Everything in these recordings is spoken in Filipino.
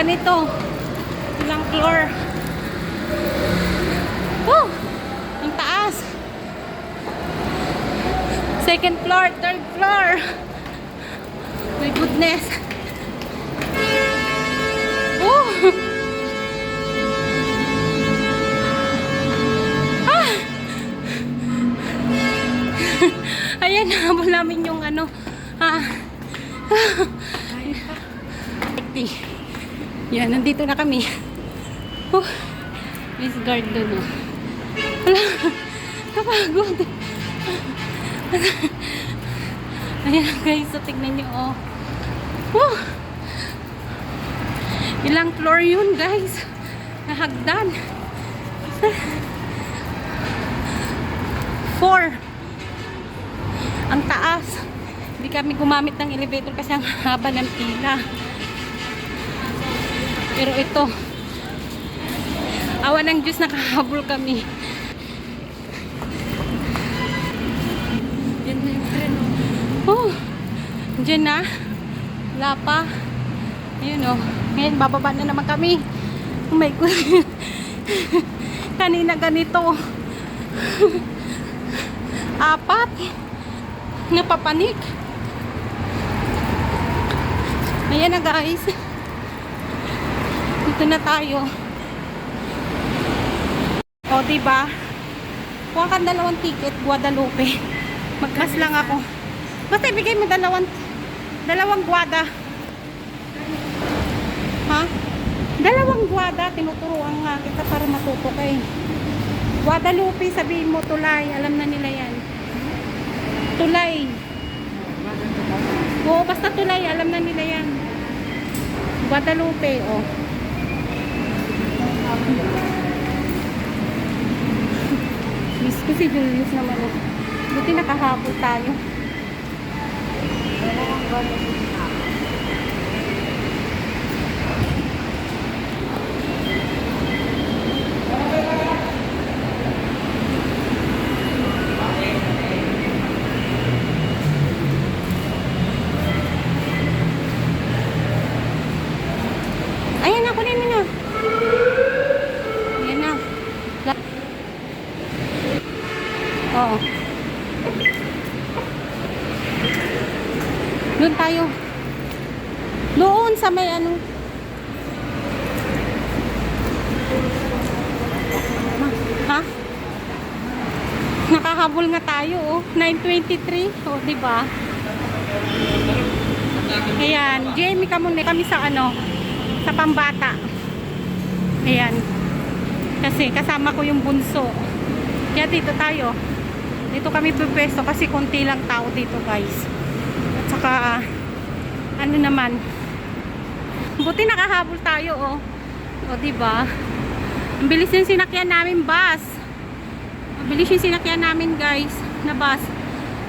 ganito. Ilang floor. Oh! Ang taas. Second floor, third floor. My goodness. Oh! Ah! Ayan, habol namin yung ano. Yan, nandito na kami. Oh, Miss Guard doon, oh. Wala, kapagod. Ayan guys, so tignan nyo, oh. Oh. Ilang floor yun guys. Nahagdan. 4. Ang taas. Hindi kami gumamit ng elevator kasi ang haba ng pila. Pero ito, awa ng Diyos, nakahabol kami. Diyan na yung tren. Oh, diyan na. Wala pa. Ayun, oh. Ngayon, bababa na naman kami. Oh my God. Kanina ganito. 4. Napapanik. Ayan na guys. Dito na tayo. O, diba? Kuha kang 2 ticket, Guadalupe. Magmas lang ako. Basta ibigay mo 2 guada. Ha? 2 guada. Tinuturuan nga kita para matuto ka eh. Guadalupe, sabihin mo tulay. Alam na nila yan. Tulay. Oo, basta tulay. Alam na nila yan. Guadalupe, oh. Miss ko si Julius naman, oh. Buti nakahabol tayo. Ayan na, kunin mo na. Ayan na. Oo. Doon tayo. Doon sa may ano. Ha? Nakahabol nga tayo, oh. 9:23. Oh, diba? Ayan. Jamie ka muna. Kami sa ano. Sa Pambata. Ayan. Kasi kasama ko yung bunso. Kaya dito tayo. Dito kami pupwesto kasi konti lang tao dito guys. At saka ano naman. Buti nakahabol tayo, oh. O diba? Ang bilis yung sinakyan namin bus. Ang bilis yung sinakyan namin guys na bus.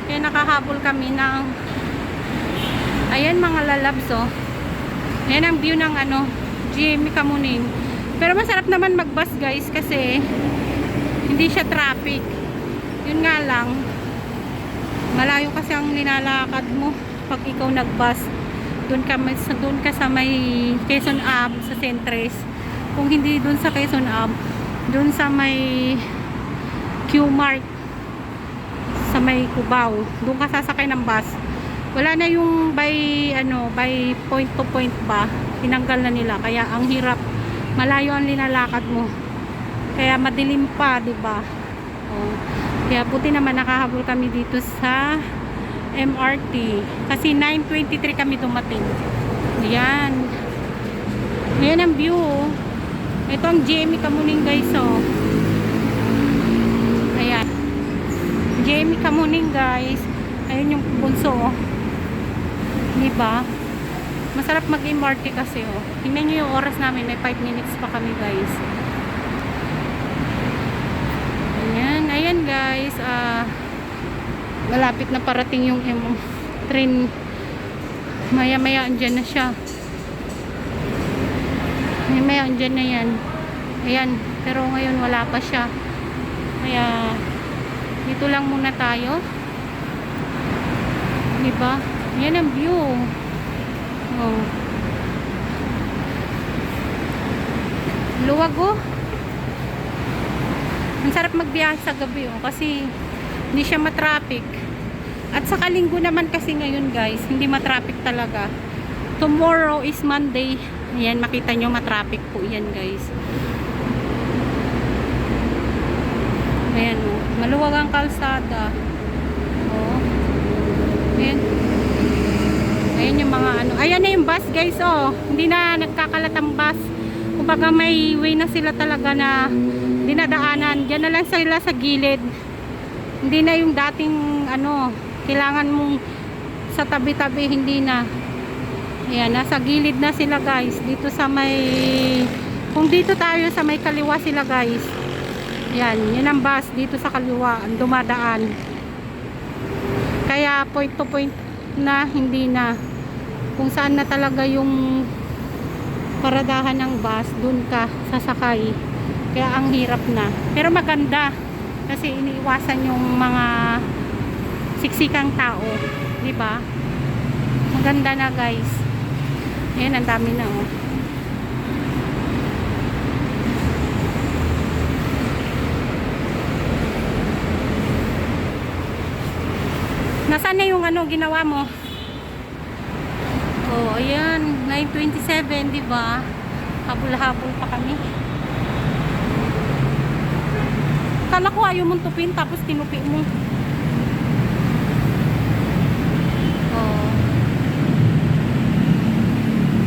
Kaya nakahabol kami ng ayan mga lalabs, oh. Ayan ang view ng ano, GMA Kamuning. Pero masarap naman mag-bus guys kasi hindi siya traffic. Yun nga lang, malayo kasi ang nilalakad mo pag ikaw nag-bus. Doon ka sa may Quezon Ave sa Centres. Kung hindi doon sa Quezon Ave, doon sa may Q-Mart sa may Cubao, doon ka sasakay ng bus. Wala na yung by point to point ba, tinanggal na nila, kaya ang hirap, malayo ang nilalakad mo, kaya madilim pa, diba? Oh. Kaya buti naman nakahabol kami dito sa MRT kasi 9:23 kami dumating. Ayan, ayan ang view, oh. Ito ang GMA Kamuning guys, oh. Ayan, GMA Kamuning guys. Ayun yung bunso, oh. Diba? Masarap mag-MRT kasi, oh. Tingnan nyo yung oras namin. May 5 minutes pa kami, guys. Ayan. Ayan, guys. Malapit na parating yung train. Maya-maya andyan na siya. Maya-maya andyan na yan. Ayan. Pero ngayon wala pa siya. Kaya dito lang muna tayo. Diba? Yan ang view. Oh. Maluwag oh. Ang sarap magbiyahe sa gabi oh, kasi hindi siya matraffic. At sa Linggo naman kasi ngayon guys, hindi matraffic talaga. Tomorrow is Monday. Ayan, makita nyo matraffic po yan guys. Ayan oh, maluwag ang kalsada. Oh. Ayan. Ayan yung mga ano. Ayan na yung bus guys oh. Hindi na nagkakalat ang bus. Kumbaga may way na sila talaga na dinadaanan. Diyan na lang sila sa gilid. Hindi na yung dating ano, kailangan mong sa tabi-tabi, hindi na. Ayan, nasa gilid na sila guys. Dito sa may, kung dito tayo sa may kaliwa sila guys. Ayan, yun ang bus dito sa kaliwa, ang dumadaan. Kaya point to point na, hindi na. Kung saan na talaga yung paradahan ng bus, dun ka sasakay. Kaya ang hirap na. Pero maganda kasi iniiwasan yung mga siksikang tao, di ba? Maganda na guys. Ayan, ang dami na oh. Nasaan na yung ano ginawa mo? Oh, ayan, 9:27, di ba? Habol-habol pa kami. Kala ko ayaw mong tupin tapos tinupi mo. Oh.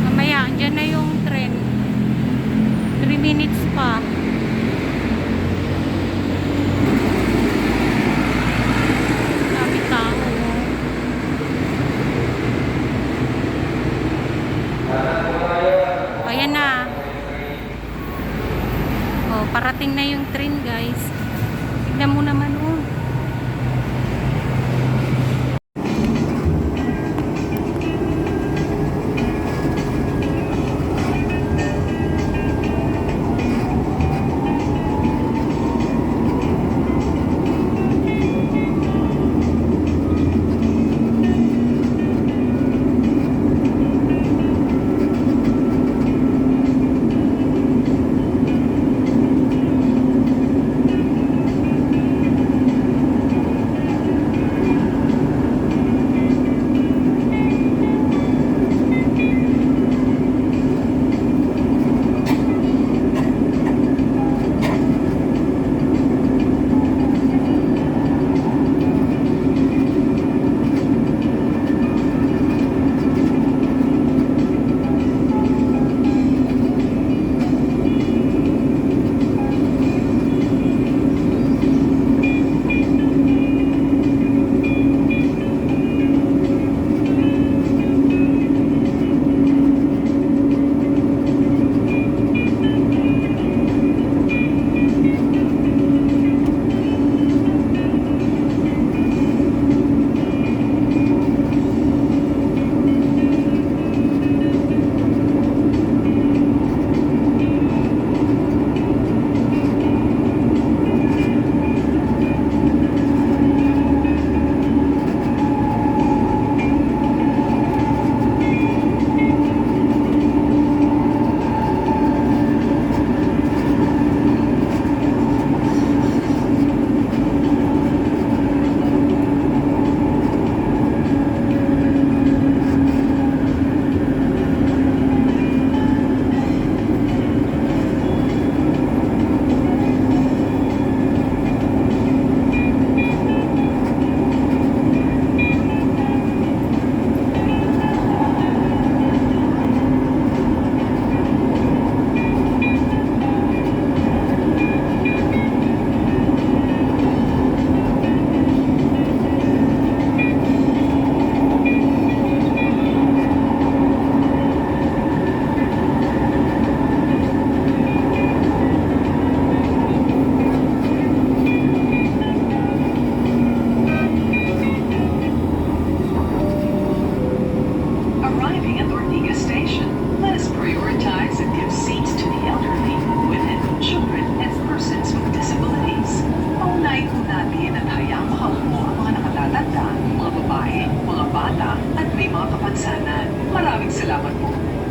Mamaya, andyan na yung tren. 3 minutes pa. Dami tao. Ayan na. Oh, parating na yung train guys. Tignan mo naman oh.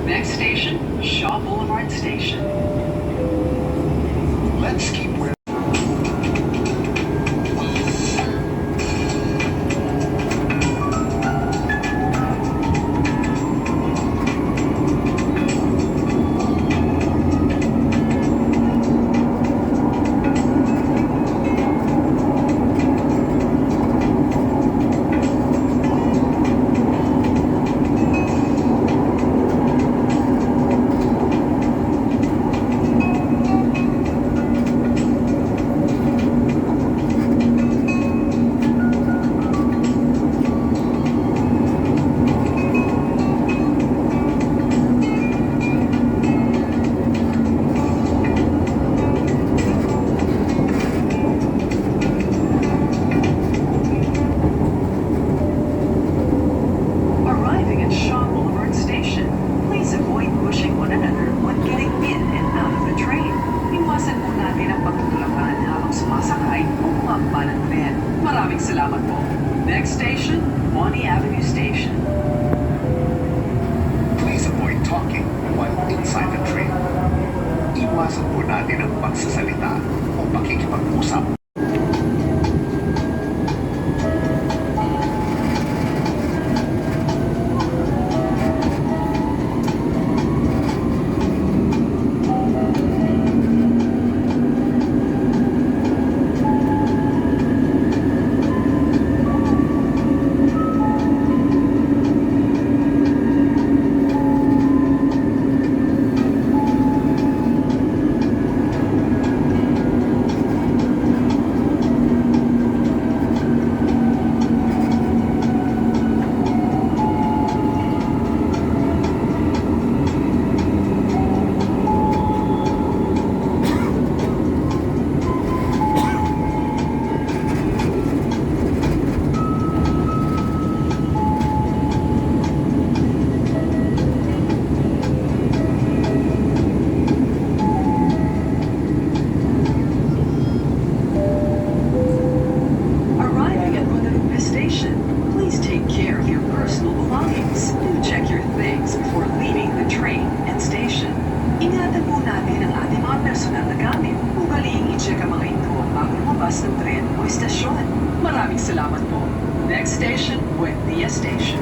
Next station, Shaw Boulevard Station. Let's keep wearing. Arriving at Shaw Boulevard Station, please avoid pushing one another when getting in and out of the train. Iwasan po natin ang pagtutulakan habang sumasakay o bumaba ng tren. Maraming salamat po. Next station, Bonnie Avenue Station. Please avoid talking while inside the train. Iwasan po natin ang pagsasalita o pakikipag-usap. Arriving at Guadalupe Station, please take care of your personal belongings. Do check your things before leaving the train and station. Ingatan po natin ang ating mga personal na gamit. Ugaliing i-check ang mga ito bago lumabas ng tren o istasyon. Maraming salamat po. Next station, Buendia Station.